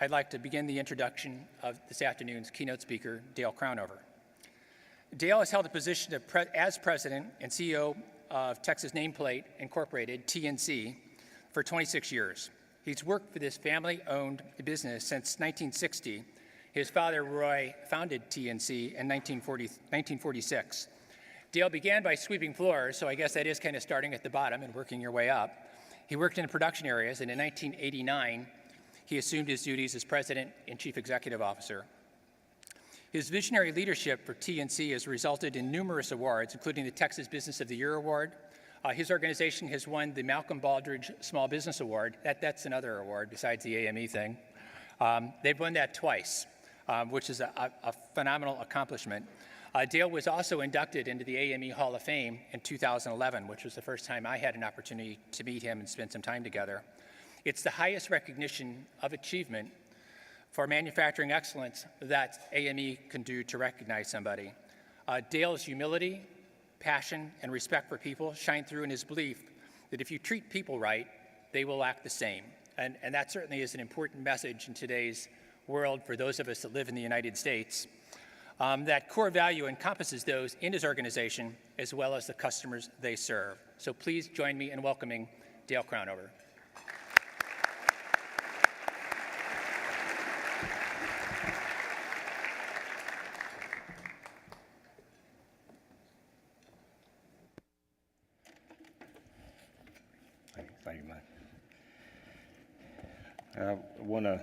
I'd like to begin the introduction of this afternoon's keynote speaker, Dale Crownover. Dale has held the position of as president and CEO of Texas Nameplate Incorporated, TNC, for 26 years. He's worked for this family-owned business since 1960. His father, Roy, founded TNC in 1946. Dale began by sweeping floors, so I guess that is kind of starting at the bottom and working your way up. He worked in production areas, and in 1989, he assumed his duties as president and chief executive officer. His visionary leadership for TNC has resulted in numerous awards, including the Texas Business of the Year Award. His organization has won the Malcolm Baldrige Small Business Award. That's another award besides the AME thing. They've won that twice, which is a phenomenal accomplishment. Dale was also inducted into the AME Hall of Fame in 2011, which was the first time I had an opportunity to meet him and spend some time together. It's the highest recognition of achievement for manufacturing excellence that AME can do to recognize somebody. Dale's humility, passion, and respect for people shine through in his belief that if you treat people right, they will act the same. And that certainly is an important message in today's world for those of us that live in the United States. That core value encompasses those in his organization as well as the customers they serve. So please join me in welcoming Dale Crownover. Thank you, Mike. I want to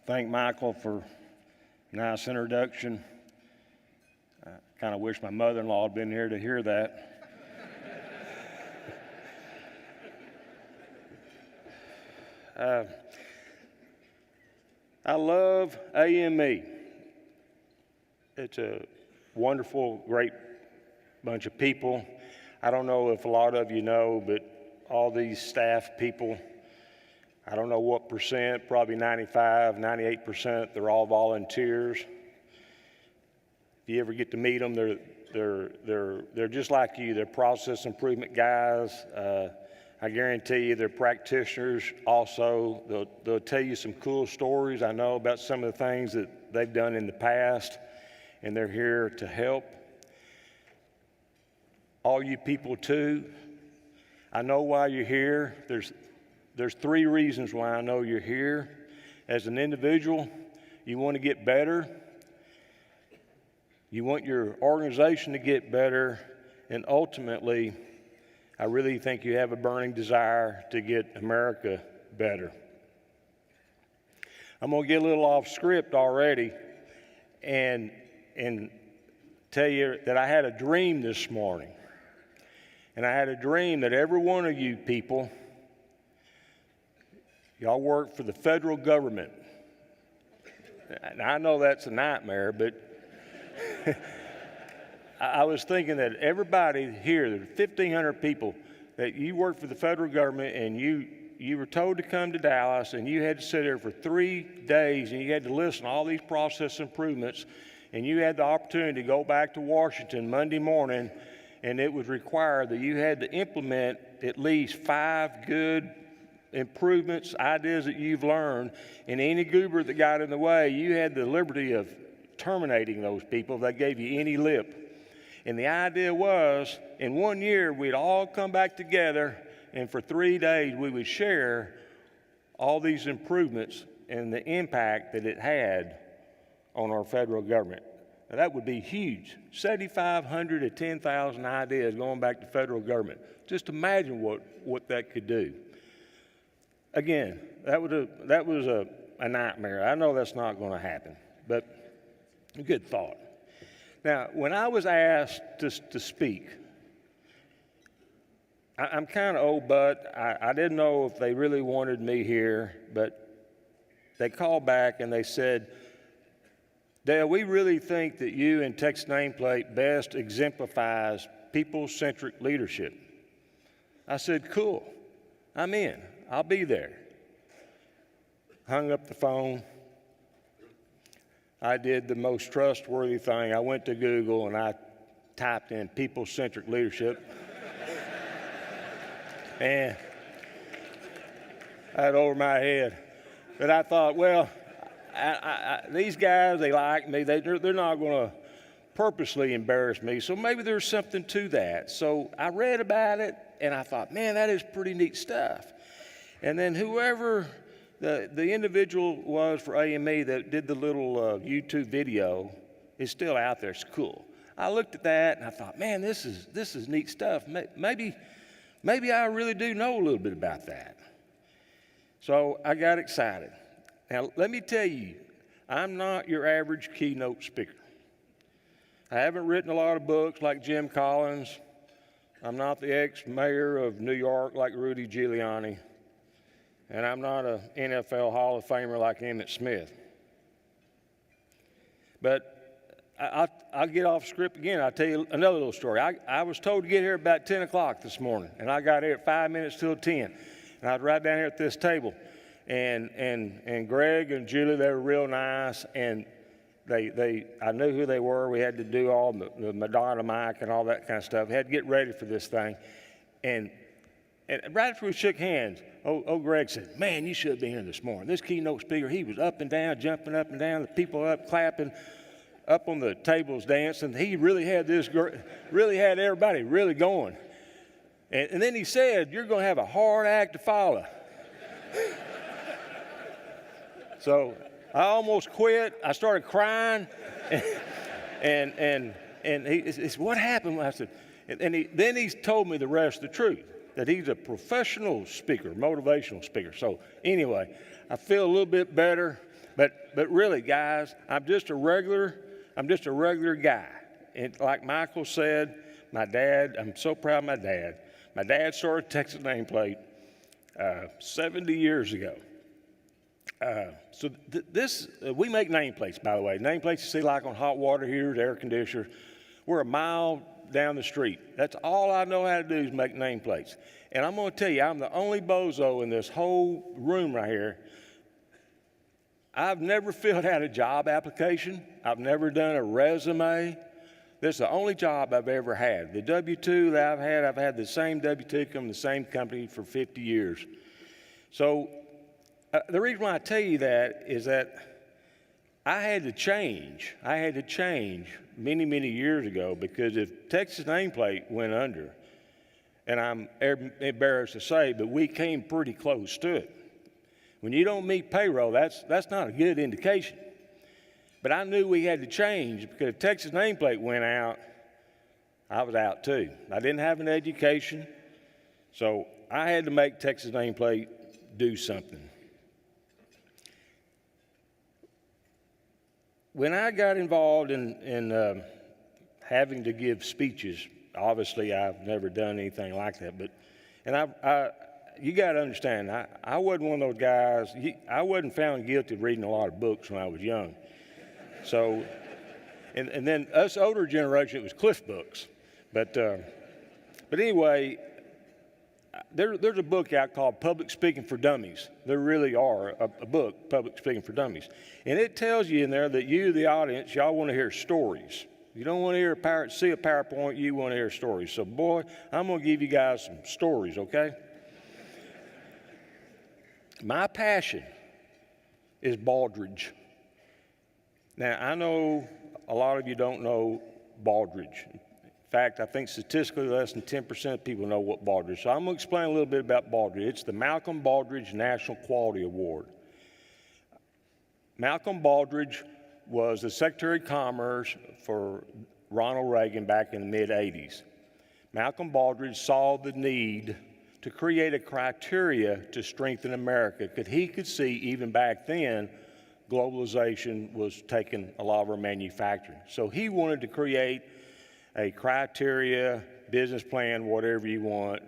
thank Michael for a nice introduction. I kind of wish my mother-in-law had been here to hear that. I love AME. It's a wonderful, great bunch of people. I don't know if a lot of you know, but all these staff people, I don't know what percent, probably 95, 98%, they're all volunteers. If you ever get to meet them, they're just like you. They're process improvement guys. I guarantee you they're practitioners also. They'll tell you some cool stories, I know, about some of the things that they've done in the past, and they're here to help. All you people too, I know why you're here. There's three reasons why I know you're here. As an individual, you want to get better. You want your organization to get better. And ultimately, I really think you have a burning desire to get America better. I'm going to get a little off script already and tell you that I had a dream this morning. And I had a dream that every one of you people, y'all work for the federal government. Now, I know that's a nightmare, but I was thinking that everybody here, there are 1,500 people, that you work for the federal government and you were told to come to Dallas and you had to sit there for 3 days and you had to listen to all these process improvements and you had the opportunity to go back to Washington Monday morning, and it was required that you had to implement at least 5 good improvements, ideas that you've learned, and any goober that got in the way, you had the liberty of terminating those people if they gave you any lip. And the idea was, in 1 year, we'd all come back together, and for 3 days, we would share all these improvements and the impact that it had on our federal government. Now, that would be huge. 7,500 to 10,000 ideas going back to federal government. Just imagine what that could do. Again, that was a nightmare. I know that's not going to happen, but a good thought. Now, when I was asked to speak, I'm kind of old, but I didn't know if they really wanted me here, but they called back and they said, Dale, we really think that you and Texas Nameplate best exemplifies people-centric leadership. I said, cool, I'm in, I'll be there. Hung up the phone. I did the most trustworthy thing. I went to Google and I typed in people-centric leadership. And I had over my head. But I thought, well, these guys, they like me. They're not going to purposely embarrass me. So maybe there's something to that. So I read about it, and I thought, man, that is pretty neat stuff. And then whoever the individual was for AME that did the little YouTube video is still out there. It's cool. I looked at that, and I thought, man, this is neat stuff. Maybe I really do know a little bit about that. So I got excited. Now, let me tell you, I'm not your average keynote speaker. I haven't written a lot of books like Jim Collins. I'm not the ex-mayor of New York like Rudy Giuliani. And I'm not an NFL Hall of Famer like Emmitt Smith. But I'll get off script again. I'll tell you another little story. I was told to get here about 10 o'clock this morning, and I got here at 5 minutes till 10. And I was right down here at this table. And Greg and Julie, they were real nice, and I knew who they were. We had to do all the Madonna mic and all that kind of stuff. We had to get ready for this thing. And right after we shook hands, Greg said, man, you should have been here this morning. This keynote speaker, he was up and down, jumping up and down, the people up, clapping, up on the tables dancing. He really had everybody really going. And then he said, you're going to have a hard act to follow. So I almost quit. I started crying. And he said, what happened? I said, then he told me the rest of the truth, that he's a professional speaker, motivational speaker. So anyway, I feel a little bit better. But really, guys, I'm just a regular guy. And like Michael said, my dad, I'm so proud of my dad. My dad started Texas Nameplate 70 years ago. We make nameplates, by the way. Nameplates you see like on hot water heaters, air conditioners. We're a mile down the street. That's all I know how to do is make nameplates. And I'm going to tell you, I'm the only bozo in this whole room right here. I've never filled out a job application. I've never done a resume. This is the only job I've ever had. The W-2 that I've had the same W-2 from the same company for 50 years. So the reason why I tell you that is that I had to change. I had to change many, many years ago, because if Texas Nameplate went under, and I'm embarrassed to say, but we came pretty close to it. When you don't meet payroll, that's not a good indication. But I knew we had to change, because if Texas Nameplate went out, I was out too. I didn't have an education, so I had to make Texas Nameplate do something. When I got involved in having to give speeches, obviously I've never done anything like that, you got to understand, I wasn't one of those guys. I wasn't found guilty of reading a lot of books when I was young. So, and then us older generation, it was Cliff books. But anyway, there's a book out called Public Speaking for Dummies. There really are a book, Public Speaking for Dummies. And it tells you in there that you, the audience, y'all want to hear stories. You don't want to see a PowerPoint, you want to hear stories. So, boy, I'm going to give you guys some stories, okay? My passion is baldridge. Now, I know a lot of you don't know baldridge. In fact, I think statistically less than 10% of people know what baldridge is. So I'm going to explain a little bit about baldridge. It's the Malcolm Baldrige National Quality Award. Malcolm Baldrige was the Secretary of Commerce for Ronald Reagan back in the mid-'80s. Malcolm Baldrige saw the need to create a criteria to strengthen America, because he could see even back then globalization was taking a lot of our manufacturing. So he wanted to create a criteria, business plan, whatever you want,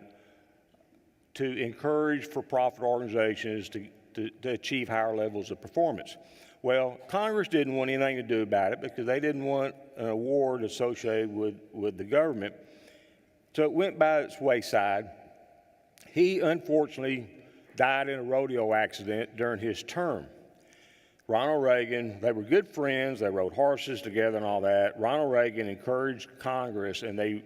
to encourage for-profit organizations to achieve higher levels of performance. Well, Congress didn't want anything to do about it, because they didn't want an award associated with the government. So it went by its wayside. He unfortunately died in a rodeo accident during his term. Ronald Reagan, they were good friends, they rode horses together and all that. Ronald Reagan encouraged Congress, and they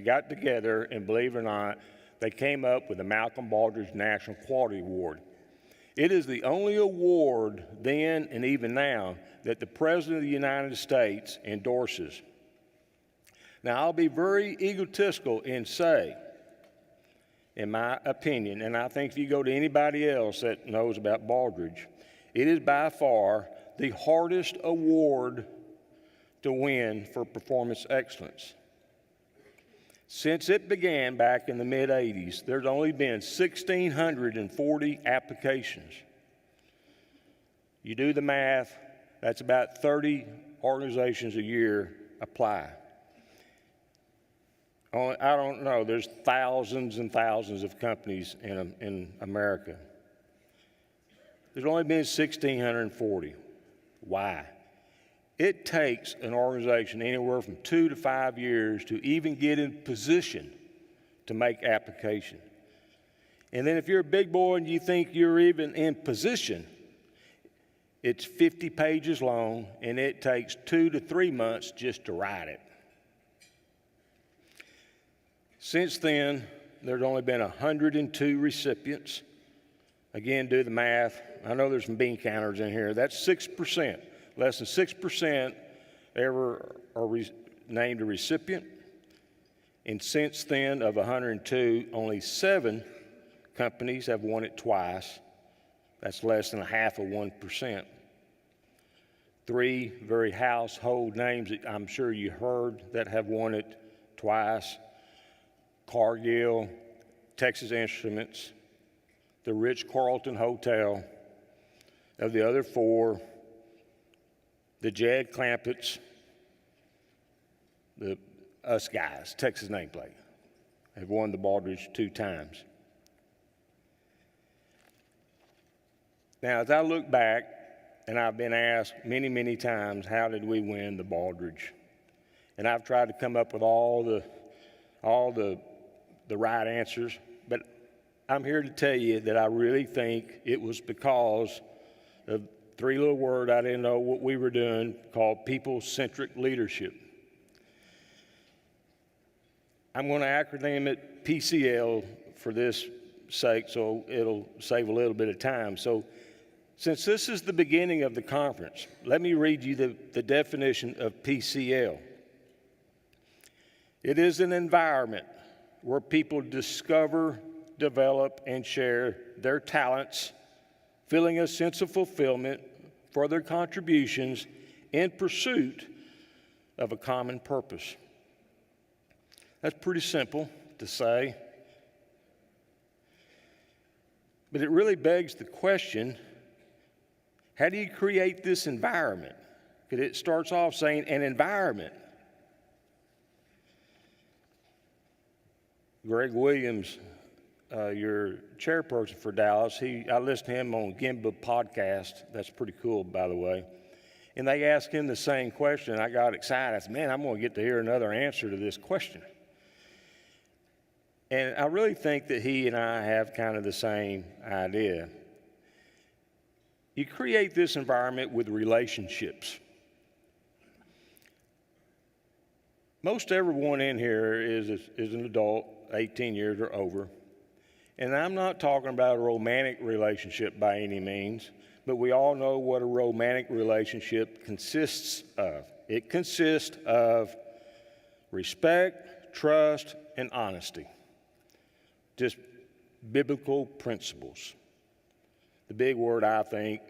got together, and believe it or not, they came up with the Malcolm Baldrige National Quality Award. It is the only award then and even now that the President of the United States endorses. Now, I'll be very egotistical and say, in my opinion, and I think if you go to anybody else that knows about Baldrige, it is by far the hardest award to win for performance excellence. Since it began back in the mid-'80s, there's only been 1,640 applications. You do the math, that's about 30 organizations a year apply. I don't know, there's thousands and thousands of companies in America. There's only been 1,640. Why? It takes an organization anywhere from 2 to 5 years to even get in position to make application. And then if you're a big boy and you think you're even in position, it's 50 pages long and it takes 2 to 3 months just to write it. Since then, there's only been 102 recipients. Again, do the math. I know there's some bean counters in here. That's 6%. Less than 6% ever are named a recipient. And since then, of 102, only 7 companies have won it twice. That's less than 0.5%. 3 very household names that I'm sure you heard that have won it twice. Cargill, Texas Instruments, the Ritz-Carlton Hotel. Of the other 4, the Jed Clampetts, us guys, Texas nameplate, have won the Baldrige 2 times. Now, as I look back, and I've been asked many, many times, how did we win the Baldrige? And I've tried to come up with all the right answers, but I'm here to tell you that I really think it was because of 3 little words I didn't know what we were doing called people-centric leadership. I'm going to acronym it PCL for this sake, so it'll save a little bit of time. So since this is the beginning of the conference, let me read you the definition of PCL. It is an environment where people discover, develop, and share their talents, feeling a sense of fulfillment for their contributions in pursuit of a common purpose. That's pretty simple to say, but it really begs the question, how do you create this environment? Because it starts off saying an environment. Greg Williams, your chairperson for Dallas, I listened to him on Gimba podcast. That's pretty cool, by the way. And they asked him the same question. I got excited. I said, man, I'm going to get to hear another answer to this question. And I really think that he and I have kind of the same idea. You create this environment with relationships. Most everyone in here is an adult, 18 years or over. And I'm not talking about a romantic relationship by any means, but we all know what a romantic relationship consists of. It consists of respect, trust, and honesty. Just biblical principles. The big word, I think,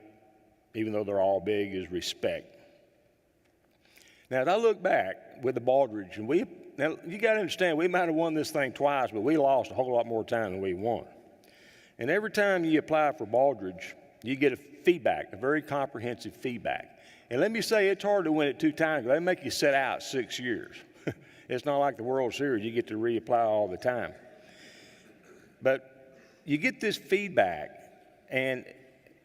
even though they're all big, is respect. Now, as I look back with the Baldrige, and now you got to understand, we might have won this thing twice, but we lost a whole lot more time than we won. And every time you apply for Baldrige, you get a feedback, a very comprehensive feedback. And let me say, it's hard to win it 2 times. They make you sit out 6 years. It's not like the World Series. You get to reapply all the time. But you get this feedback, and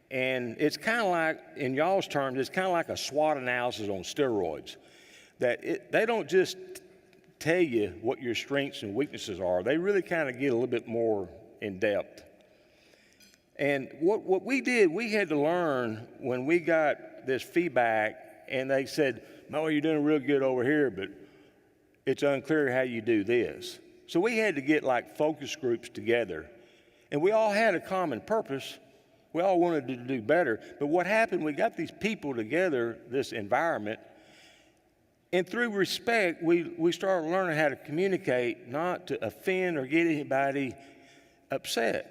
it's kind of like, in y'all's terms, it's kind of like a SWOT analysis on steroids. They don't just tell you what your strengths and weaknesses are. They really kind of get a little bit more in depth. And what we did, we had to learn when we got this feedback, and they said, no, you're doing real good over here, but it's unclear how you do this. So we had to get like focus groups together, and we all had a common purpose. We all wanted to do better. But what happened, we got these people together, this environment, and through respect, we started learning how to communicate, not to offend or get anybody upset.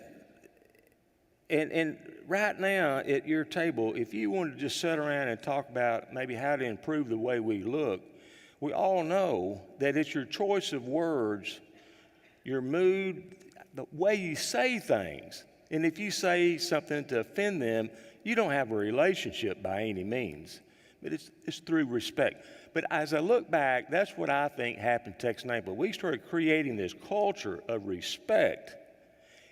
And right now at your table, if you wanted to just sit around and talk about maybe how to improve the way we look, we all know that it's your choice of words, your mood, the way you say things. And if you say something to offend them, you don't have a relationship by any means. But it's through respect. But as I look back, that's what I think happened in Texas Neighborhood. We started creating this culture of respect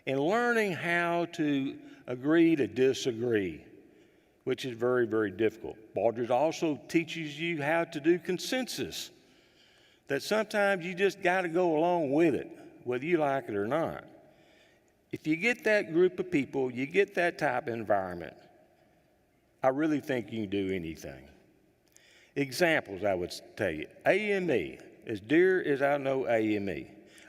and learning how to agree to disagree, which is very, very difficult. Baldrige also teaches you how to do consensus, that sometimes you just got to go along with it, whether you like it or not. If you get that group of people, you get that type of environment, I really think you can do anything. Examples, I would tell you. AME, as dear as I know AME,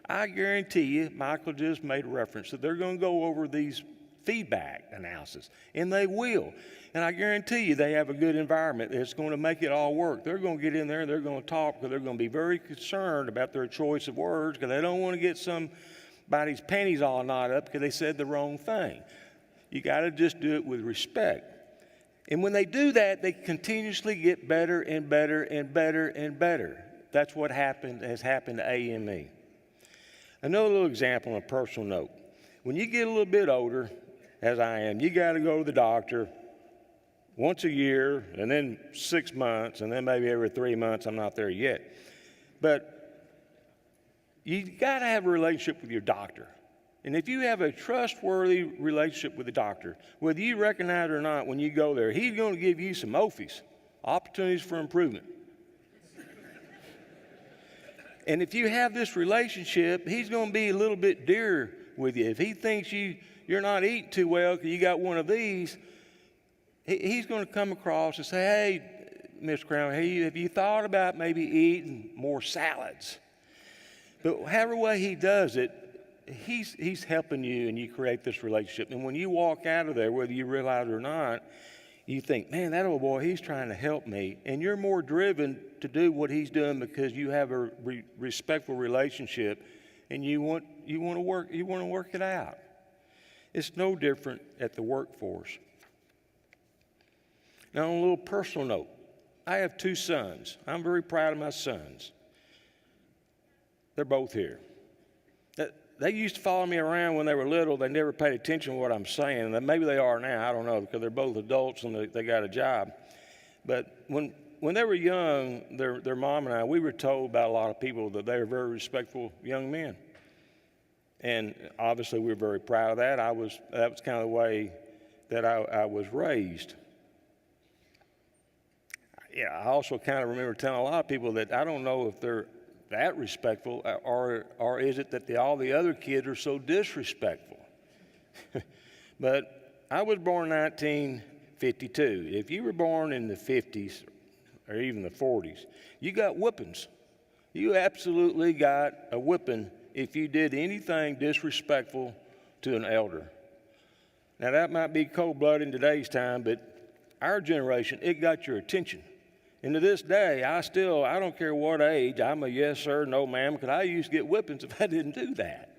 I guarantee you, Michael just made a reference that they're going to go over these feedback analysis, and they will. And I guarantee you they have a good environment that's going to make it all work. They're going to get in there and they're going to talk because they're going to be very concerned about their choice of words because they don't want to get somebody's panties all knotted up because they said the wrong thing. You got to just do it with respect. And when they do that, they continuously get better and better and better and better. That's what has happened to AME. Another little example on a personal note. When you get a little bit older, as I am, you got to go to the doctor once a year, and then 6 months, and then maybe every 3 months. I'm not there yet. But you got to have a relationship with your doctor. And if you have a trustworthy relationship with the doctor, whether you recognize it or not, when you go there, he's going to give you some OFIs, opportunities for improvement. And if you have this relationship, he's going to be a little bit dearer with you. If he thinks you're not eating too well because you got one of these, he's going to come across and say, hey, Miss Crown, have you thought about maybe eating more salads? But however way he does it, he's helping you, and you create this relationship. And when you walk out of there, whether you realize it or not, you think, man, that old boy, he's trying to help me. And you're more driven to do what he's doing because you have a respectful relationship, and you want to work it out. It's no different at the workforce. Now, on a little personal note, I have 2 sons. I'm very proud of my sons. They're both here. They used to follow me around when they were little. They never paid attention to what I'm saying. And maybe they are now. I don't know, because they're both adults and they got a job. But when they were young, their mom and I, we were told by a lot of people that they were very respectful young men. And obviously, we were very proud of that. That was kind of the way that I was raised. Yeah, I also kind of remember telling a lot of people that I don't know if they're that respectful, or is it that all the other kids are so disrespectful? But I was born in 1952. If you were born in the 50s or even the 40s, you got whoopings. You absolutely got a whipping if you did anything disrespectful to an elder. Now, that might be cold-blooded in today's time, but our generation, it got your attention. And to this day, I don't care what age, I'm a yes, sir, no, ma'am, because I used to get whippings if I didn't do that.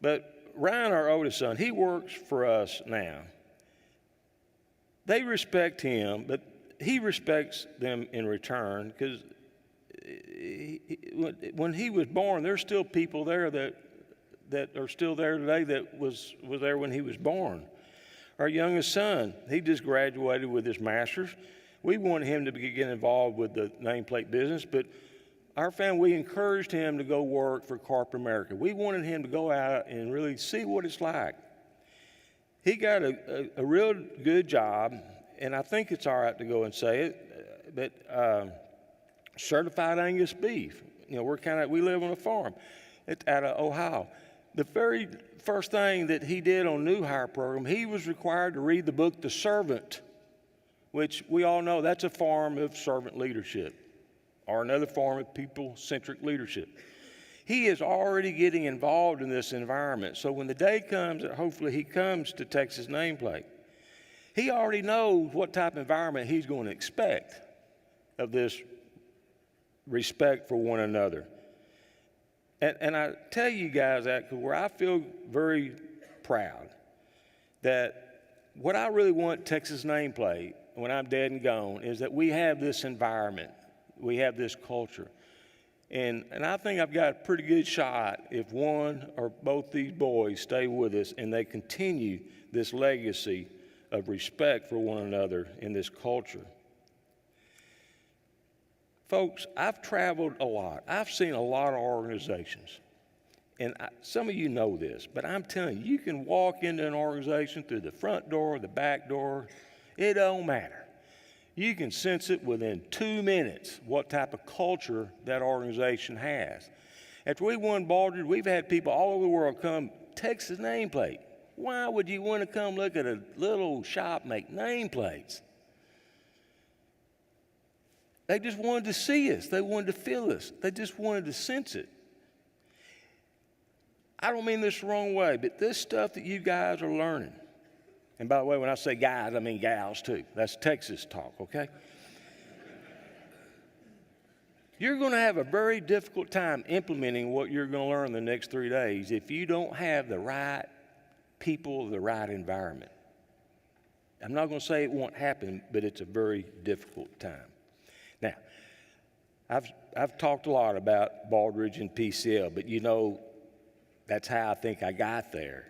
But Ryan, our oldest son, he works for us now. They respect him, but he respects them in return, because when he was born, there's still people there that are still there today that was there when he was born. Our youngest son, he just graduated with his master's. We wanted him to get involved with the nameplate business, but our family, we encouraged him to go work for corporate America. We wanted him to go out and really see what it's like. He got a real good job, and I think it's all right to go and say it, but certified Angus beef. You know, we live on a farm. It's out of Ohio. The very first thing that he did on New Hire program, he was required to read the book The Servant, which we all know that's a form of servant leadership, or another form of people-centric leadership. He is already getting involved in this environment. So when the day comes that hopefully he comes to Texas nameplate, he already knows what type of environment he's going to expect of this respect for one another. And I tell you guys that where I feel very proud that what I really want Texas nameplate when I'm dead and gone is that we have this environment, we have this culture. And I think I've got a pretty good shot if one or both these boys stay with us and they continue this legacy of respect for one another in this culture. Folks, I've traveled a lot. I've seen a lot of organizations. And some of you know this, but I'm telling you, you can walk into an organization through the front door, the back door. It don't matter. You can sense it within 2 minutes what type of culture that organization has. After we won Baldridge, we've had people all over the world come, Texas nameplate. Why would you want to come look at a little shop make nameplates? They just wanted to see us. They wanted to feel us. They just wanted to sense it. I don't mean this the wrong way, but this stuff that you guys are learning, and by the way, when I say guys, I mean gals too. That's Texas talk, okay? You're going to have a very difficult time implementing what you're going to learn the next 3 days if you don't have the right people, the right environment. I'm not going to say it won't happen, but it's a very difficult time. Now, I've talked a lot about Baldridge and PCL, but you know, that's how I think I got there,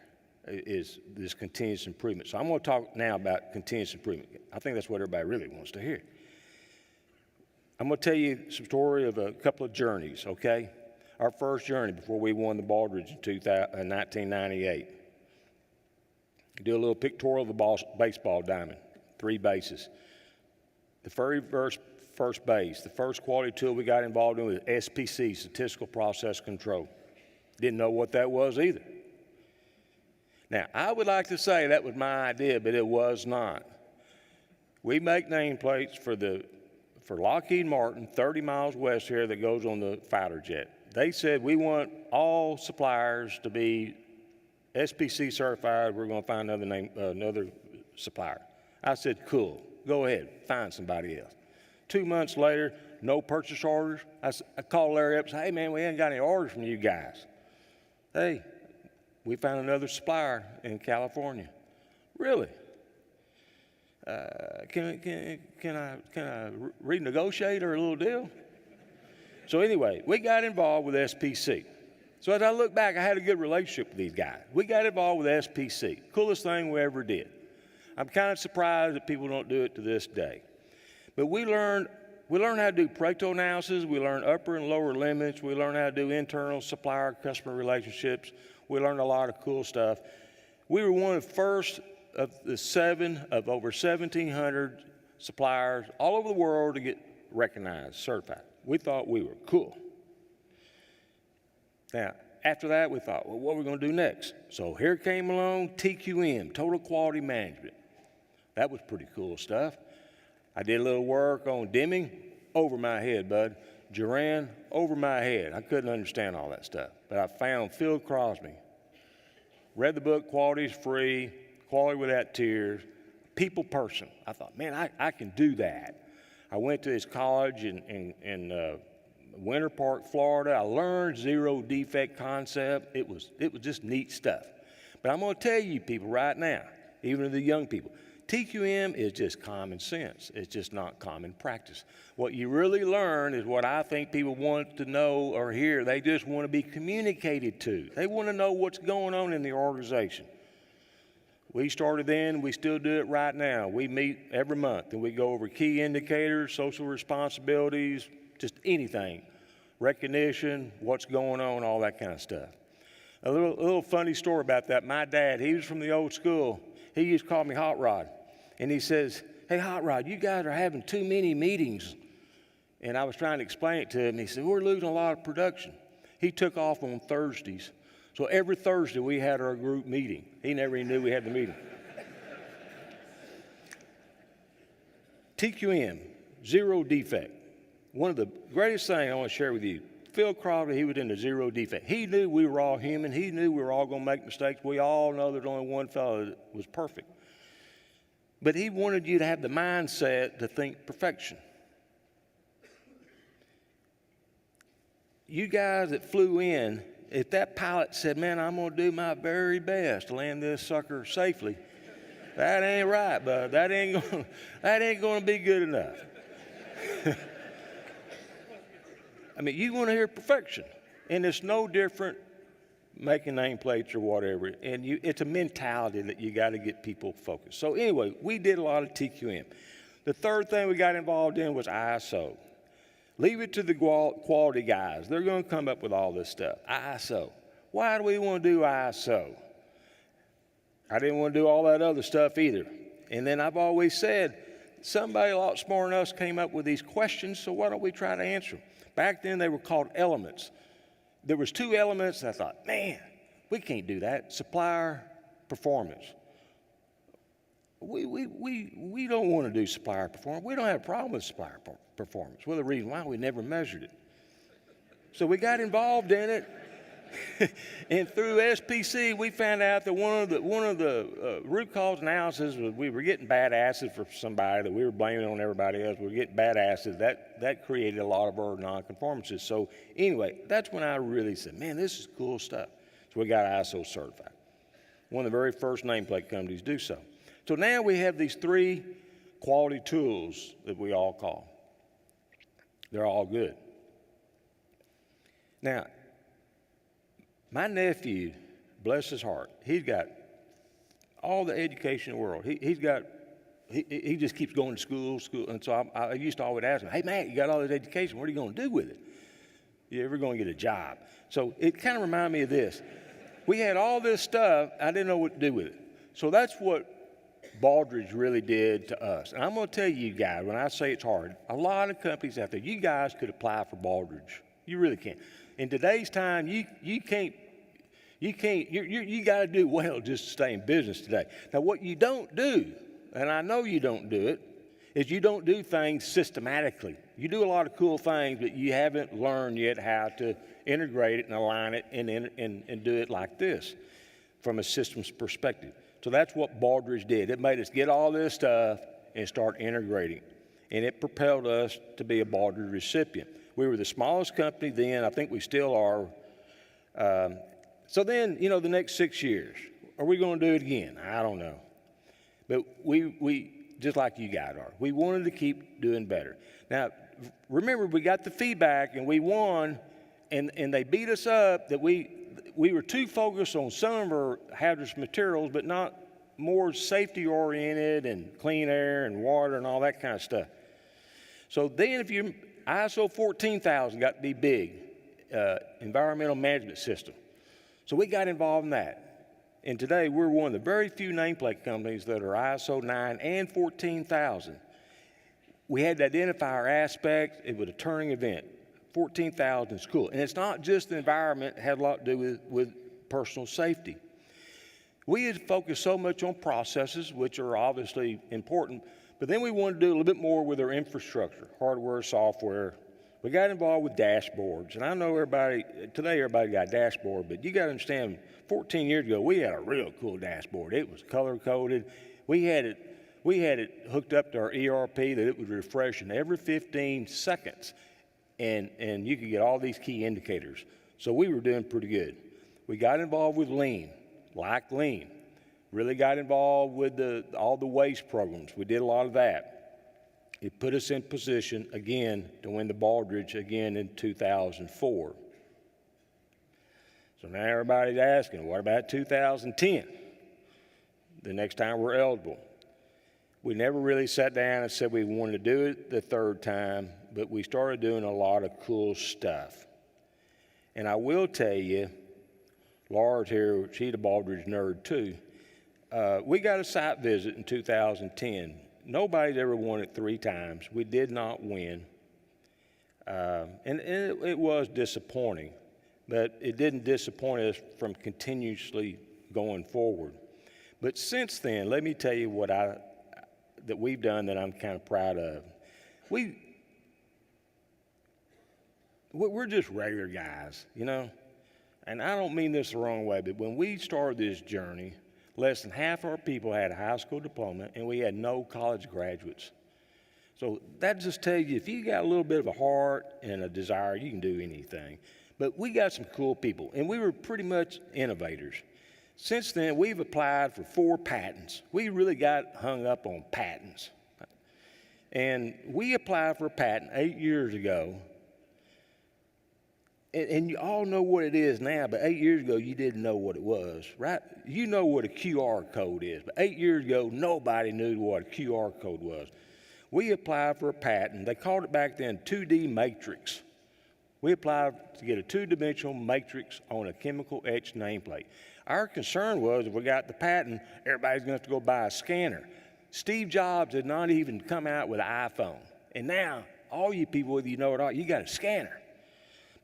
is this continuous improvement. So I'm going to talk now about continuous improvement. I think that's what everybody really wants to hear. I'm going to tell you some story of a couple of journeys, okay? Our first journey before we won the Baldridge in 1998. Do a little pictorial of the baseball diamond, 3 bases. The very first base, the first quality tool we got involved in was SPC, Statistical Process Control. Didn't know what that was either. Now, I would like to say that was my idea, but it was not. We make nameplates for Lockheed Martin, 30 miles west here, that goes on the fighter jet. They said, we want all suppliers to be SPC certified. We're going to find another supplier. I said, cool, go ahead, find somebody else. 2 months later, no purchase orders. I called Larry up and said, hey man, we ain't got any orders from you guys. Hey, we found another supplier in California. Really? Can I renegotiate or a little deal? So anyway, we got involved with SPC. So as I look back, I had a good relationship with these guys. We got involved with SPC. Coolest thing we ever did. I'm kind of surprised that people don't do it to this day. But we learned how to do Pareto analysis. We learned upper and lower limits. We learned how to do internal supplier-customer relationships. We learned a lot of cool stuff. We were one of the first of the 7 of over 1,700 suppliers all over the world to get recognized, certified. We thought we were cool. Now, after that, we thought, well, what are we going to do next? So here came along TQM, Total Quality Management. That was pretty cool stuff. I did a little work on Deming, over my head, bud. Duran, over my head. I couldn't understand all that stuff. But I found Phil Crosby. Read the book, Quality is Free, Quality Without Tears, people person. I thought, man, I can do that. I went to his college in Winter Park, Florida. I learned zero defect concept. It was just neat stuff. But I'm going to tell you people right now, even to the young people, TQM is just common sense. It's just not common practice. What you really learn is what I think people want to know or hear. They just want to be communicated to. They want to know what's going on in the organization. We started then, we still do it right now. We meet every month and we go over key indicators, social responsibilities, just anything, recognition, what's going on, all that kind of stuff. A little funny story about that. My dad, he was from the old school. He used to call me Hot Rod. And he says, hey, Hot Rod, you guys are having too many meetings. And I was trying to explain it to him. He said, we're losing a lot of production. He took off on Thursdays. So every Thursday we had our group meeting. He never even knew we had the meeting. TQM, zero defect. One of the greatest things I want to share with you, Phil Crosby, he was in the zero defect. He knew we were all human. He knew we were all going to make mistakes. We all know there's only one fellow that was perfect. But he wanted you to have the mindset to think perfection. You guys that flew in, if that pilot said, man, I'm going to do my very best to land this sucker safely, that ain't right, bud. That ain't going to be good enough. I mean, you want to hear perfection, and it's no different making nameplates or whatever, and it's a mentality that you got to get people focused. So anyway, we did a lot of TQM. The third thing we got involved in was ISO. Leave it to the quality guys. They're going to come up with all this stuff. ISO. Why do we want to do ISO? I didn't want to do all that other stuff either. And then I've always said, somebody a lot smarter than us came up with these questions, so why don't we try to answer them? Back then, they were called elements. There was 2 elements, and I thought, man, we can't do that. Supplier performance. We don't want to do supplier performance. We don't have a problem with supplier performance. Well, the reason why, we never measured it. So we got involved in it. And through SPC, we found out that one of the root cause analysis was we were getting bad acid for somebody that we were blaming on everybody else. We were getting bad acid. That created a lot of our nonconformances. So anyway, that's when I really said, man, this is cool stuff. So we got ISO certified. One of the very first nameplate companies do so. So now we have these 3 quality tools that we all call. They're all good. Now, my nephew, bless his heart, he's got all the education in the world. He just keeps going to school. And so I used to always ask him, hey, Matt, you got all this education. What are you going to do with it? You ever going to get a job? So it kind of reminded me of this. We had all this stuff. I didn't know what to do with it. So that's what Baldridge really did to us. And I'm going to tell you guys, when I say it's hard, a lot of companies out there, you guys could apply for Baldridge. You really can. In today's time, you got to do well just to stay in business today. Now, what you don't do, and I know you don't do it, is you don't do things systematically. You do a lot of cool things, but you haven't learned yet how to integrate it and align it and do it like this from a systems perspective. So that's what Baldridge did. It made us get all this stuff and start integrating. And it propelled us to be a Baldridge recipient. We were the smallest company then. I think we still are. So then, the next 6 years, are we going to do it again? I don't know. But we just like you guys are, we wanted to keep doing better. Now, remember, we got the feedback and we won, and they beat us up that we were too focused on some of our hazardous materials, but not more safety-oriented and clean air and water and all that kind of stuff. So then ISO 14000 got to be big, environmental management system. So we got involved in that. And today we're one of the very few nameplate companies that are ISO 9 and 14000. We had to identify our aspects. It was a turning event. 14,000 is cool. And it's not just the environment. It had a lot to do with personal safety. We had focused so much on processes, which are obviously important, but then we wanted to do a little bit more with our infrastructure, hardware, software. We got involved with dashboards. And I know today everybody got a dashboard, but you got to understand, 14 years ago, we had a real cool dashboard. It was color-coded. We had it hooked up to our ERP that it would refresh in every 15 seconds. And you could get all these key indicators. So we were doing pretty good. We got involved with lean. Really got involved with all the waste programs. We did a lot of that. It put us in position, again, to win the Baldridge again in 2004. So now everybody's asking, what about 2010? The next time we're eligible. We never really sat down and said we wanted to do it the third time, but we started doing a lot of cool stuff. And I will tell you, Laura's here, she's a Baldridge nerd too. We got a site visit in 2010. Nobody's ever won it 3 times. We did not win. And it was disappointing, but it didn't disappoint us from continuously going forward. But since then, let me tell you what that we've done that I'm kind of proud of. we're just regular guys, you know? And I don't mean this the wrong way, but when we started this journey, less than half our people had a high school diploma, and we had no college graduates. So that just tells you, if you got a little bit of a heart and a desire, you can do anything. But we got some cool people, and we were pretty much innovators. Since then, we've applied for 4 patents. We really got hung up on patents. And we applied for a patent 8 years ago. And you all know what it is now, but 8 years ago, you didn't know what it was, right? You know what a QR code is, but 8 years ago, nobody knew what a QR code was. We applied for a patent. They called it back then 2D matrix. We applied to get a 2-dimensional matrix on a chemical etched nameplate. Our concern was if we got the patent, everybody's going to have to go buy a scanner. Steve Jobs had not even come out with an iPhone. And now, all you people, whether you know it or not, you got a scanner.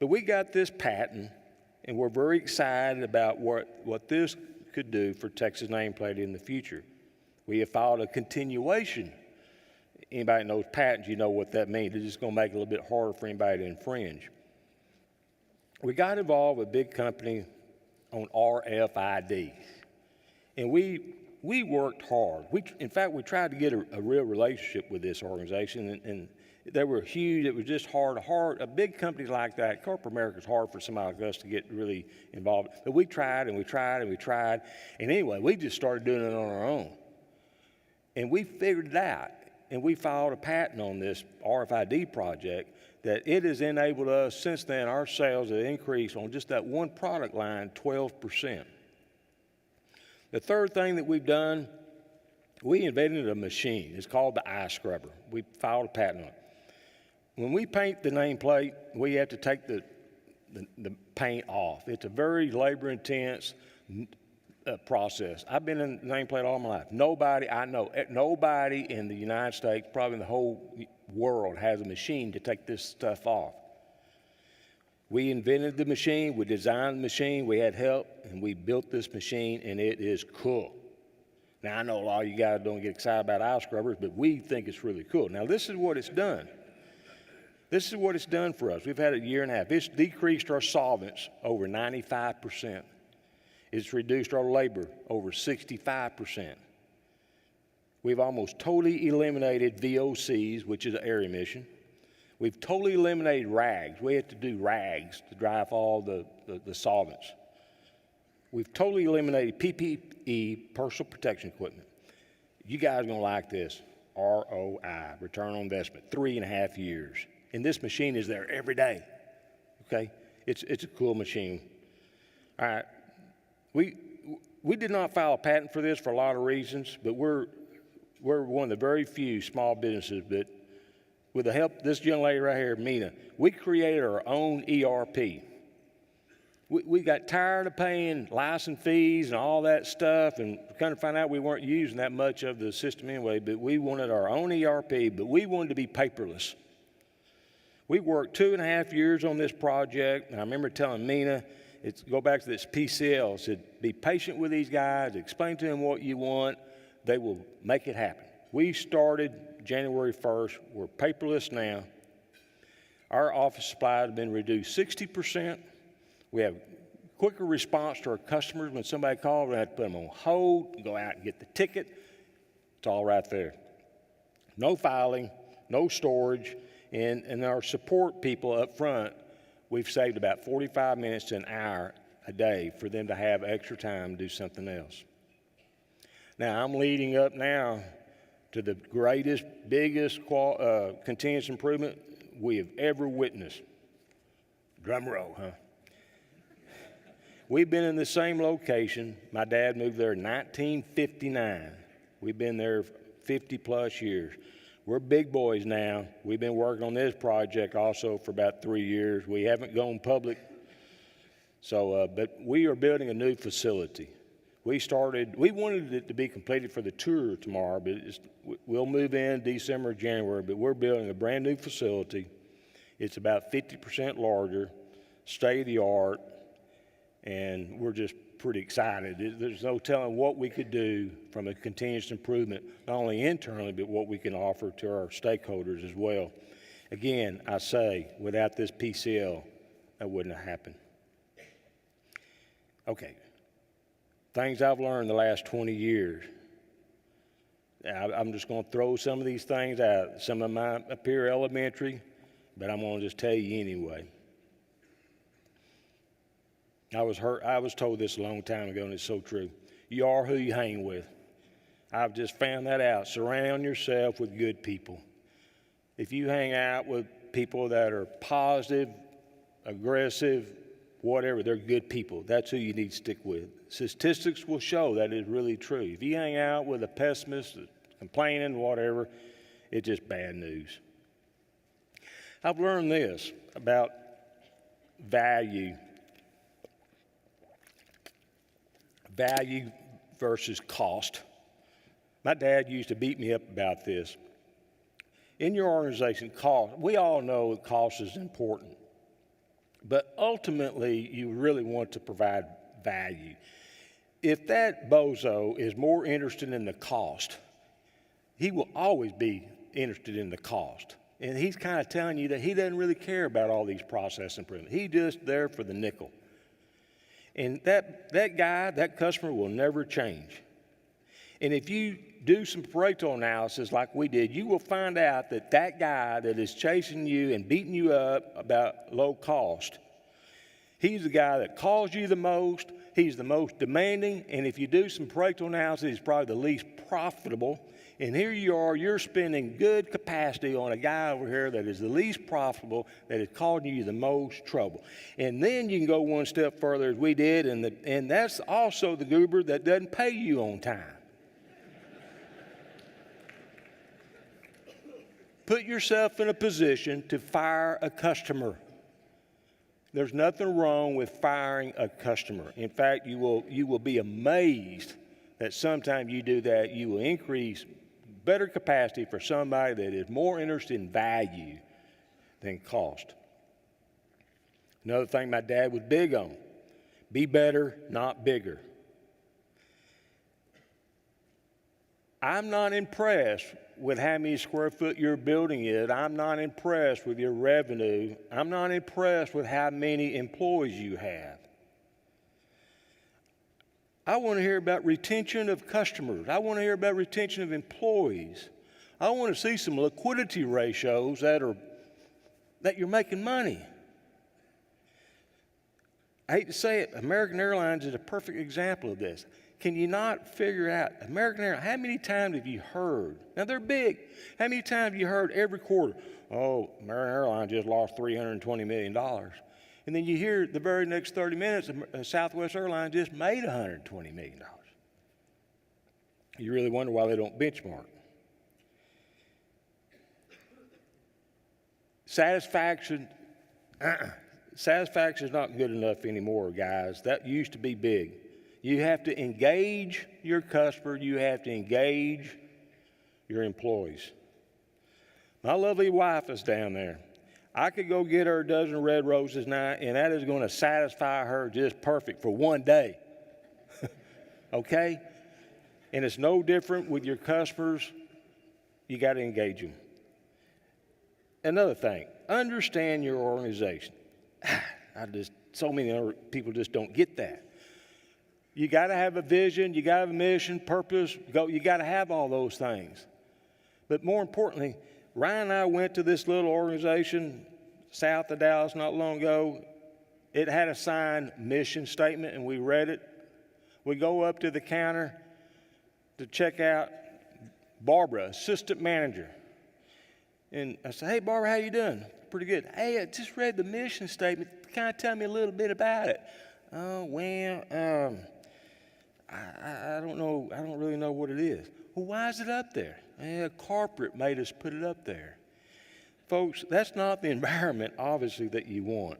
But we got this patent, and we're very excited about what this could do for Texas nameplate in the future. We have filed a continuation. Anybody that knows patents, you know what that means. It's just going to make it a little bit harder for anybody to infringe. We got involved with a big company on RFID, and we worked hard. In fact, we tried to get a real relationship with this organization, and they were huge. It was just hard. A big company like that, corporate America, is hard for somebody like us to get really involved. But we tried and we tried and we tried. And anyway, we just started doing it on our own. And we figured it out. And we filed a patent on this RFID project that it has enabled us, since then, our sales have increased on just that one product line 12%. The third thing that we've done, we invented a machine. It's called the eye scrubber. We filed a patent on it. When we paint the nameplate, we have to take the paint off. It's a very labor-intense process. I've been in nameplate all my life. Nobody in the United States, probably in the whole world, has a machine to take this stuff off. We invented the machine, we designed the machine, we had help, and we built this machine, and it is cool. Now, I know a lot of you guys don't get excited about eye scrubbers, but we think it's really cool. Now, this is what it's done. This is what it's done for us. We've had a year and a half. It's decreased our solvents over 95%. It's reduced our labor over 65%. We've almost totally eliminated VOCs, which is an air emission. We've totally eliminated rags. We have to do rags to dry off all the solvents. We've totally eliminated PPE, personal protection equipment. You guys are going to like this. ROI, return on investment, 3.5 years. And this machine is there every day, okay? It's a cool machine. All right, we did not file a patent for this for a lot of reasons, but we're one of the very few small businesses that, with the help of this young lady right here, Mina, we created our own ERP. We got tired of paying license fees and all that stuff, and kind of found out we weren't using that much of the system anyway, but we wanted our own ERP, but we wanted to be paperless. We worked 2.5 years on this project, and I remember telling Mina, go back to this PCL, said, be patient with these guys, explain to them what you want, they will make it happen. We started January 1st, we're paperless now. Our office supplies have been reduced 60%. We have quicker response to our customers. When somebody calls, we have to put them on hold, go out and get the ticket. It's all right there. No filing, no storage, and our support people up front, we've saved about 45 minutes to an hour a day for them to have extra time to do something else. Now, I'm leading up now to the greatest, biggest continuous improvement we have ever witnessed. Drum roll, huh? We've been in the same location. My dad moved there in 1959. We've been there 50 plus years. We're big boys now. We've been working on this project also for about 3 years. We haven't gone public. So, but we are building a new facility. We wanted it to be completed for the tour tomorrow, but we'll move in December, January, but we're building a brand new facility. It's about 50% larger, state-of-the-art, and we're just pretty excited. There's no telling what we could do from a continuous improvement, not only internally, but what we can offer to our stakeholders as well. Again, I say, without this PCL, that wouldn't have happened. Okay, things I've learned the last 20 years. I'm just going to throw some of these things out. Some of them might appear elementary, but I'm going to just tell you anyway. I was told this a long time ago, and it's so true. You are who you hang with. I've just found that out. Surround yourself with good people. If you hang out with people that are positive, aggressive, whatever, they're good people. That's who you need to stick with. Statistics will show that is really true. If you hang out with a pessimist, complaining, whatever, it's just bad news. I've learned this about value. Value versus cost. My dad used to beat me up about this. In your organization, cost, we all know that cost is important, but ultimately you really want to provide value. If that bozo is more interested in the cost, he will always be interested in the cost. And he's kind of telling you that he doesn't really care about all these process improvements. He's just there for the nickel. And that guy, that customer will never change. And if you do some Pareto analysis like we did, you will find out that that guy that is chasing you and beating you up about low cost, he's the guy that calls you the most, he's the most demanding, and if you do some Pareto analysis, he's probably the least profitable. And here you are, you're spending good capacity on a guy over here that is the least profitable, that is causing you the most trouble. And then you can go one step further as we did, and that's also the goober that doesn't pay you on time. Put yourself in a position to fire a customer. There's nothing wrong with firing a customer. In fact, you will be amazed that sometimes you do that, you will increase better capacity for somebody that is more interested in value than cost. Another thing my dad was big on, be better, not bigger. I'm not impressed with how many square foot your building is. I'm not impressed with your revenue. I'm not impressed with how many employees you have. I want to hear about retention of customers. I want to hear about retention of employees. I want to see some liquidity ratios that you're making money. I hate to say it, American Airlines is a perfect example of this. Can you not figure out, American Airlines, how many times have you heard, now they're big, how many times have you heard every quarter, oh, American Airlines just lost $320 million. And then you hear the very next 30 minutes, Southwest Airlines just made $120 million. You really wonder why they don't benchmark. Satisfaction is not good enough anymore, guys. That used to be big. You have to engage your customer. You have to engage your employees. My lovely wife is down there. I could go get her a dozen red roses now, and that is going to satisfy her just perfect for one day. Okay? And it's no different with your customers. You got to engage them. Another thing, understand your organization. So many other people just don't get that. You got to have a vision, you got to have a mission, purpose, you got to have all those things. But more importantly, Ryan and I went to this little organization south of Dallas not long ago. It had a signed mission statement, and we read it. We go up to the counter to check out Barbara, assistant manager. And I said, hey, Barbara, how you doing? Pretty good. Hey, I just read the mission statement. Kind of tell me a little bit about it. Oh, well, I don't know. I don't really know what it is. Well, why is it up there? Corporate made us put it up there. Folks, that's not the environment, obviously, that you want.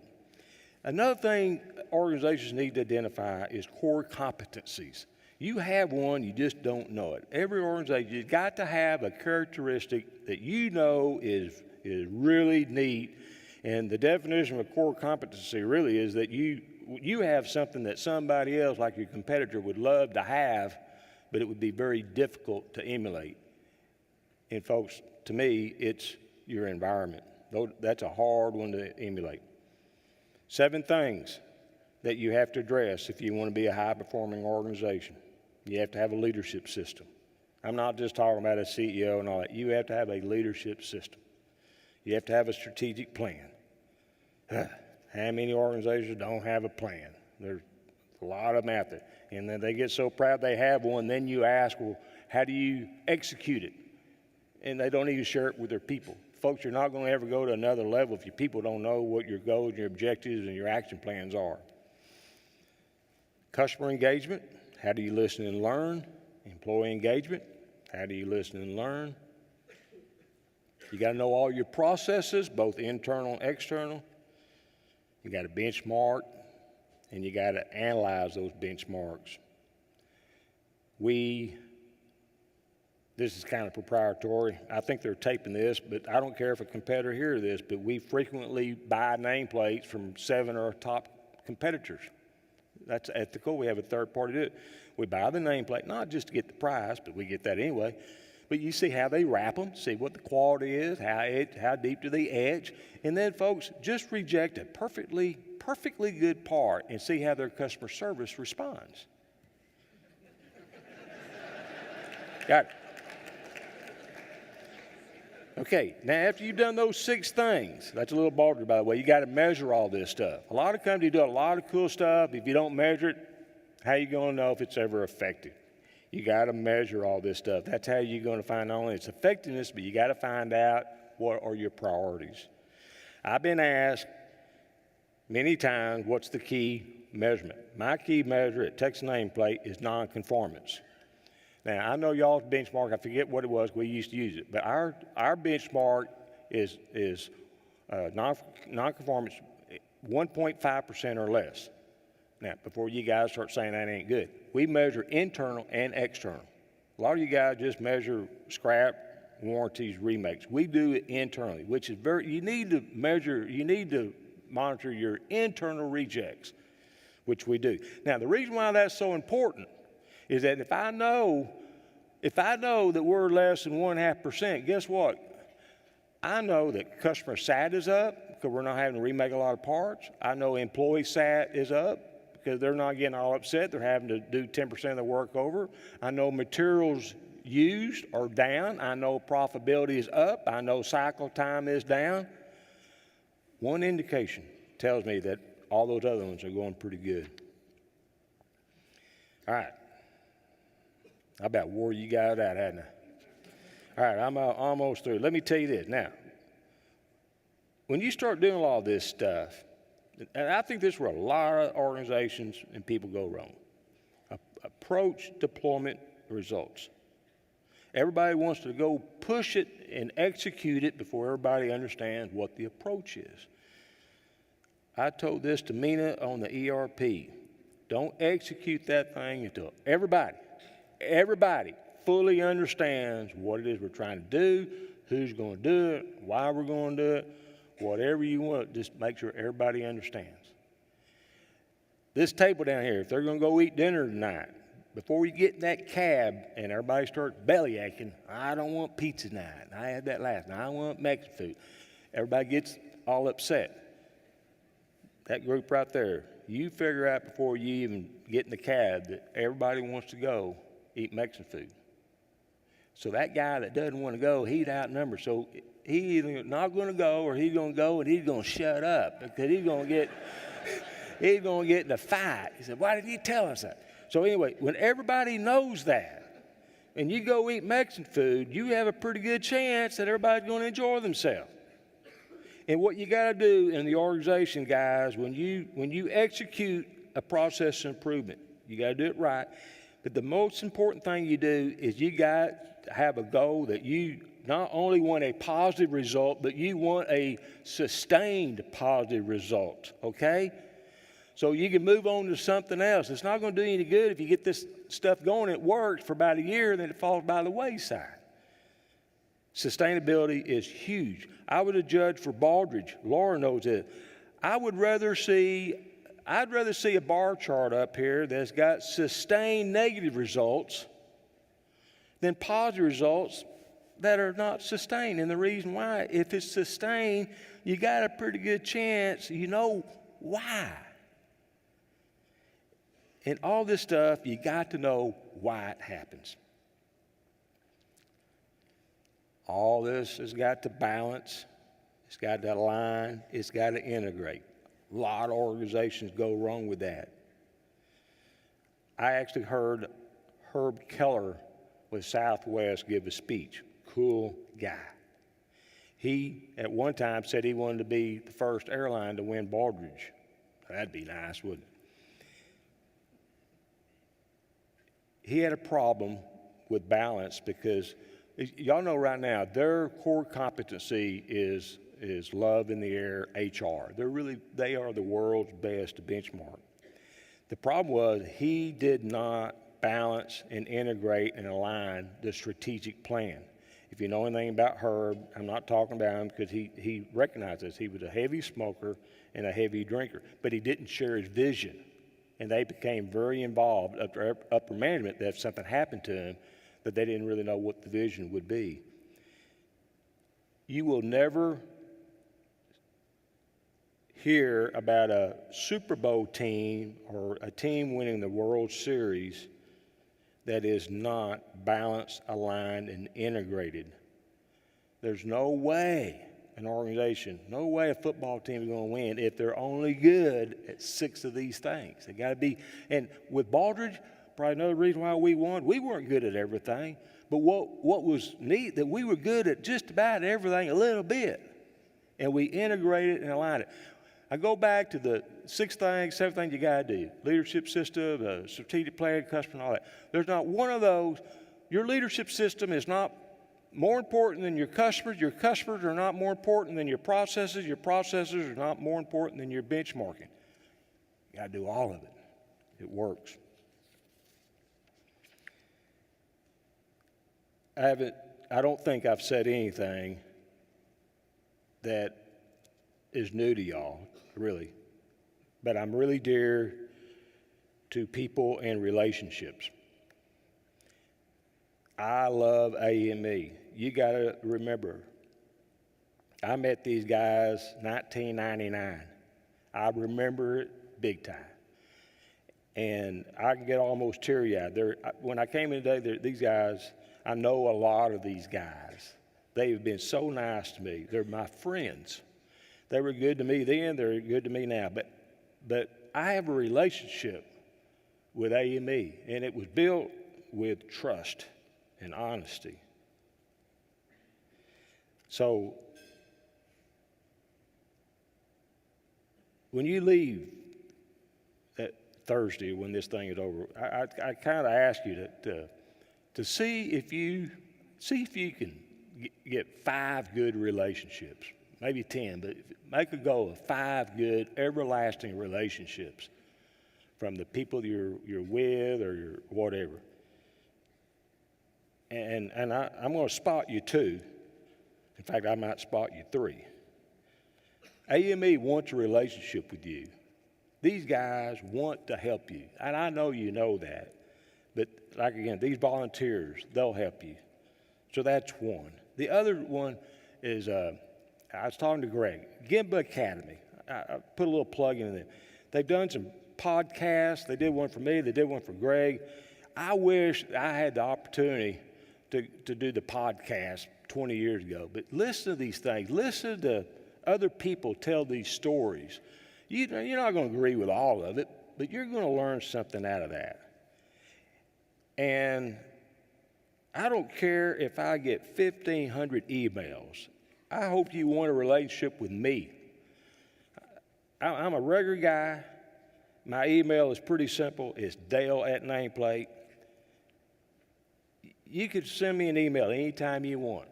Another thing organizations need to identify is core competencies. You have one, you just don't know it. Every organization, you've got to have a characteristic that you know is really neat. And the definition of a core competency really is that you have something that somebody else, like your competitor, would love to have, but it would be very difficult to emulate. And folks, to me, it's your environment. That's a hard one to emulate. 7 things that you have to address if you want to be a high-performing organization. You have to have a leadership system. I'm not just talking about a CEO and all that. You have to have a leadership system. You have to have a strategic plan. How many organizations don't have a plan? There's a lot of them out there. And then they get so proud they have one, then you ask, well, how do you execute it? And they don't even share it with their people. Folks, you're not going to ever go to another level if your people don't know what your goals, your objectives, and your action plans are. Customer engagement, how do you listen and learn? Employee engagement, how do you listen and learn? You got to know all your processes, both internal and external. You got to benchmark, and you got to analyze those benchmarks. This is kind of proprietary. I think they're taping this, but I don't care if a competitor hears this, but we frequently buy nameplates from 7 of our top competitors. That's ethical. We have a third party do it. We buy the nameplate, not just to get the price, but we get that anyway. But you see how they wrap them, see what the quality is, how deep do they etch, and then folks, just reject a perfectly good part and see how their customer service responds. Got it. Okay, now after you've done those 6 things, that's a little bolder, by the way, you got to measure all this stuff. A lot of companies do a lot of cool stuff. If you don't measure it, how are you going to know if it's ever effective? You got to measure all this stuff. That's how you're going to find not only its effectiveness, but you got to find out what are your priorities. I've been asked many times, what's the key measurement? My key measure at Texas Nameplate is nonconformance. Now, I know y'all's benchmark, I forget what it was, we used to use it, but our benchmark is nonconformance 1.5% or less. Now, before you guys start saying that ain't good, we measure internal and external. A lot of you guys just measure scrap, warranties, remakes. We do it internally, which is you need to monitor your internal rejects, which we do. Now, the reason why that's so important is that if I know that we're less than 1.5%, guess what? I know that customer sat is up because we're not having to remake a lot of parts. I know employee sat is up because they're not getting all upset. They're having to do 10% of their work over. I know materials used are down. I know profitability is up. I know cycle time is down. One indication tells me that all those other ones are going pretty good. All right. I about wore you guys out, hadn't I? All right, I'm almost through. Let me tell you this. Now, when you start doing all this stuff, and I think this is where a lot of organizations and people go wrong. Approach, deployment, results. Everybody wants to go push it and execute it before everybody understands what the approach is. I told this to Mina on the ERP. Don't execute that thing until everybody fully understands what it is we're trying to do, who's going to do it, why we're going to do it, whatever you want, just make sure everybody understands. This table down here, if they're going to go eat dinner tonight, before we get in that cab and everybody starts belly aching, I don't want pizza tonight. I had that last night. I want Mexican food. Everybody gets all upset. That group right there, you figure out before you even get in the cab that everybody wants to go eat Mexican food. So that guy that doesn't want to go, he's outnumbered. So he's either not going to go or he's going to go and he's going to shut up because he's going to get in a fight. He said, why didn't you tell us that? So anyway, when everybody knows that and you go eat Mexican food, you have a pretty good chance that everybody's going to enjoy themselves. And what you got to do in the organization, guys, when you execute a process improvement, you got to do it right. But the most important thing you do is you got to have a goal that you not only want a positive result, but you want a sustained positive result, okay? So you can move on to something else. It's not going to do you any good if you get this stuff going, it works for about a year, and then it falls by the wayside. Sustainability is huge. I was a judge for Baldridge. Laura knows it. I'd rather see a bar chart up here that's got sustained negative results than positive results that are not sustained. And the reason why, if it's sustained, you got a pretty good chance you know why. And all this stuff, you got to know why it happens. All this has got to balance. It's got to align. It's got to integrate. A lot of organizations go wrong with that. I actually heard Herb Keller with Southwest give a speech. Cool guy. He, at one time, said he wanted to be the first airline to win Baldrige. That'd be nice, wouldn't it? He had a problem with balance because y'all know right now their core competency is love in the air HR. They are the world's best benchmark. The problem was he did not balance and integrate and align the strategic plan. If you know anything about Herb, I'm not talking about him because he recognized this. He was a heavy smoker and a heavy drinker, but he didn't share his vision. And they became very involved up to upper management that if something happened to him, that they didn't really know what the vision would be. You will never hear about a Super Bowl team or a team winning the World Series that is not balanced, aligned, and integrated. There's no way an organization, no way a football team is going to win if they're only good at 6 of these things. They got to be, and with Baldrige, probably another reason why we won, we weren't good at everything, but what was neat, that we were good at just about everything a little bit, and we integrated and aligned it. I go back to the 6 things, 7 things you got to do. Leadership system, strategic plan, customer, and all that. There's not one of those. Your leadership system is not more important than your customers. Your customers are not more important than your processes. Your processes are not more important than your benchmarking. You got to do all of it. It works. I don't think I've said anything that is new to y'all, really. But I'm really dear to people and relationships. I love AME. You got to remember, I met these guys 1999. I remember it big time. And I can get almost teary-eyed. When I came in today, these guys, I know a lot of these guys. They've been so nice to me. They're my friends. They were good to me then, they're good to me now. But I have a relationship with AME, and it was built with trust and honesty. So when you leave that Thursday when this thing is over, I kind of ask you to see if you can get 5 good relationships, maybe 10, but make a goal of 5 good, everlasting relationships from the people you're with or you're whatever. And I'm going to spot you 2. In fact, I might spot you 3. AME wants a relationship with you. These guys want to help you, and I know you know that. But like again, these volunteers, they'll help you. So that's one. The other one is, I was talking to Greg, Gimba Academy. I put a little plug in there. They've done some podcasts. They did one for me. They did one for Greg. I wish I had the opportunity to do the podcast 20 years ago. But listen to these things. Listen to other people tell these stories. You're not going to agree with all of it, but you're going to learn something out of that. And I don't care if I get 1,500 emails. I hope you want a relationship with me. I'm a regular guy. My email is pretty simple. It's Dale@nameplate. You could send me an email anytime you want.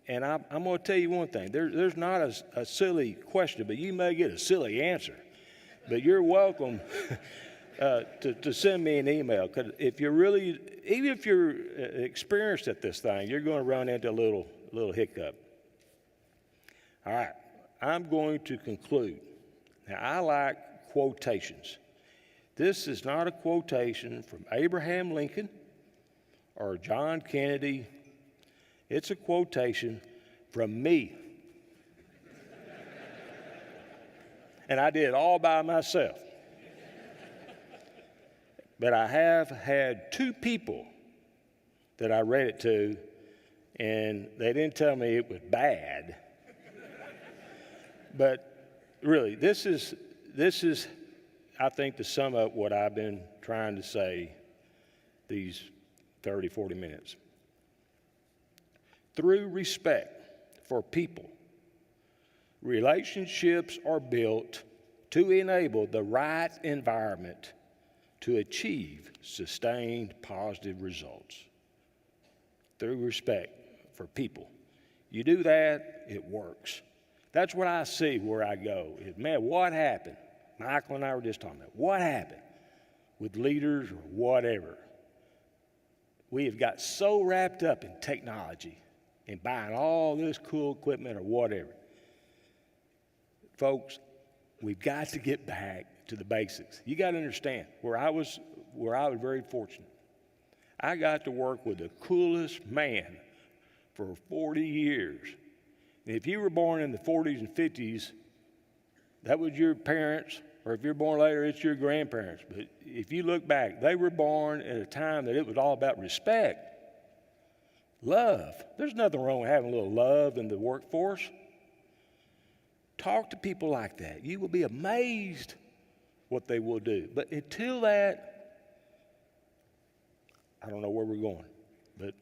And I'm going to tell you one thing. There's not a silly question, but you may get a silly answer. But you're welcome to send me an email. Because if you're really, even if you're experienced at this thing, you're going to run into a little hiccup. All right, I'm going to conclude. Now, I like quotations. This is not a quotation from Abraham Lincoln or John Kennedy. It's a quotation from me. And I did it all by myself. But I have had 2 people that I read it to, and they didn't tell me it was bad. But really, this is, I think, to sum up what I've been trying to say these 30, 40 minutes. Through respect for people, relationships are built to enable the right environment to achieve sustained positive results. Through respect for people. You do that, it works. That's what I see where I go. Man, what happened? Michael and I were just talking about what happened with leaders or whatever. We have got so wrapped up in technology and buying all this cool equipment or whatever. Folks, we've got to get back to the basics. You got to understand where I was very fortunate. I got to work with the coolest man for 40 years. And if you were born in the 40s and 50s, that was your parents, or if you're born later, it's your grandparents. But if you look back, they were born at a time that it was all about respect, love. There's nothing wrong with having a little love in the workforce. Talk to people like that. You will be amazed what they will do. But until that, I don't know where we're going. But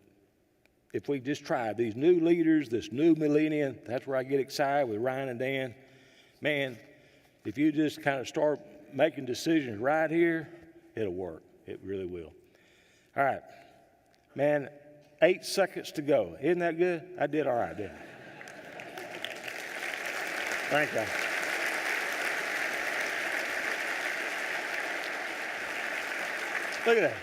if we just try these new leaders, this new millennium, that's where I get excited with Ryan and Dan. Man, if you just kind of start making decisions right here, it'll work. It really will. All right. Man, 8 seconds to go. Isn't that good? I did all right, didn't I? Thank you. Look at that.